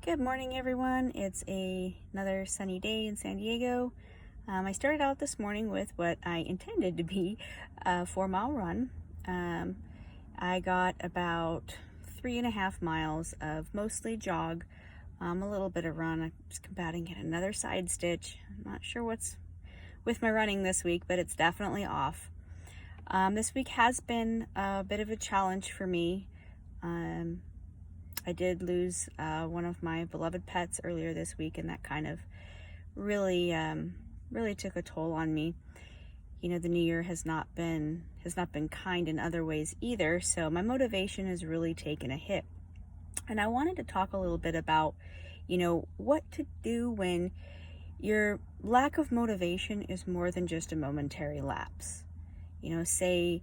Good morning, everyone. It's another sunny day in San Diego. I started out this morning with what I intended to be a 4-mile run. I got about 3.5 miles of mostly jog, a little bit of run. I was about to get another side stitch. I'm not sure what's with my running this week, but it's definitely off. This week has been a bit of a challenge for me. I did lose one of my beloved pets earlier this week, and that kind of really took a toll on me. You know, the new year has not been kind in other ways either, so my motivation has really taken a hit. And I wanted to talk a little bit about, what to do when your lack of motivation is more than just a momentary lapse. Say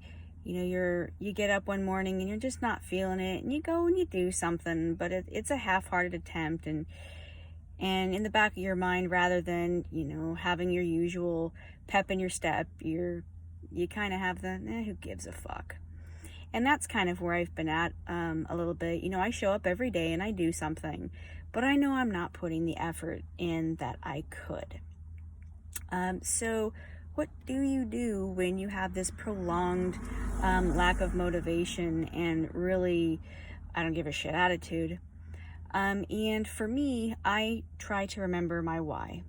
you get up one morning and you're just not feeling it, and you go and you do something, but it's a half-hearted attempt, and in the back of your mind, rather than having your usual pep in your step, you kind of have the who gives a fuck. And that's kind of where I've been at a little bit. I show up every day and I do something, but I know I'm not putting the effort in that I could. So what do you do when you have this prolonged lack of motivation and really I don't give a shit attitude? And for me, I try to remember my why.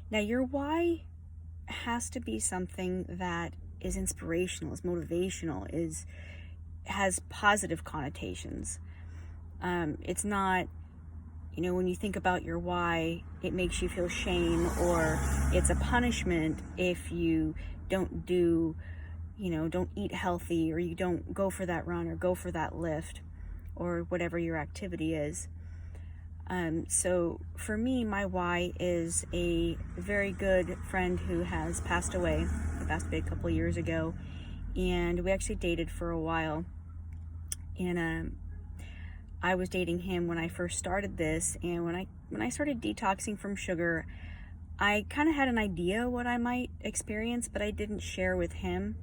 Now, your why has to be something that is inspirational, is motivational, has positive connotations. It's not, when you think about your why, it makes you feel shame, or it's a punishment if you don't don't eat healthy, or you don't go for that run or go for that lift, or whatever your activity is. So for me, my why is a very good friend who has passed away. He passed away a couple of years ago, and we actually dated for a while. And I was dating him when I first started this, and when I started detoxing from sugar, I kind of had an idea what I might experience, but I didn't share with him,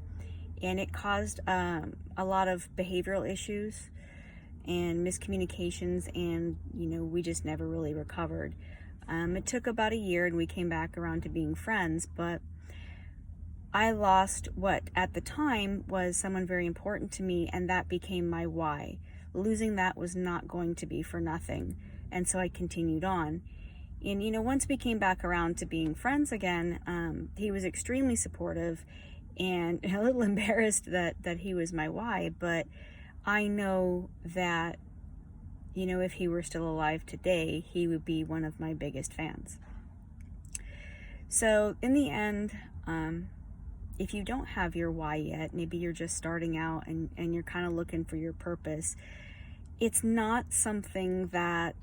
and it caused a lot of behavioral issues and miscommunications, and we just never really recovered. It took about a year, and we came back around to being friends, but I lost what at the time was someone very important to me, and that became my why. Losing that was not going to be for nothing, and so I continued on. And once we came back around to being friends again, he was extremely supportive, and a little embarrassed that he was my why, but I know that if he were still alive today, he would be one of my biggest fans. So in the end, if you don't have your why yet, maybe you're just starting out and you're kind of looking for your purpose, it's not something that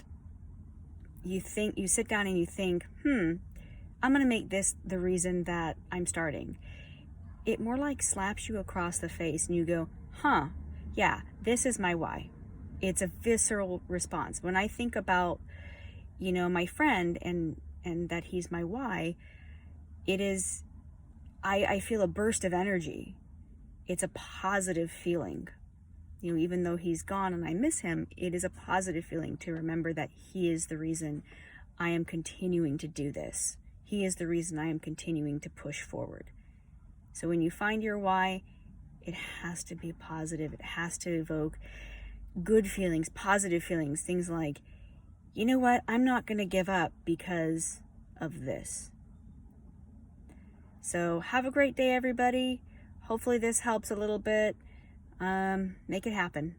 you sit down and you think, I'm going to make this the reason that I'm starting. It more like slaps you across the face and you go, yeah, this is my why. It's a visceral response. When I think about, my friend and that he's my why, it is, I feel a burst of energy. It's a positive feeling. Even though he's gone and I miss him, it is a positive feeling to remember that he is the reason I am continuing to do this. He is the reason I am continuing to push forward. So when you find your why, it has to be positive. It has to evoke good feelings, positive feelings, things like, you know what, I'm not going to give up because of this. So have a great day, everybody. Hopefully this helps a little bit. Make it happen.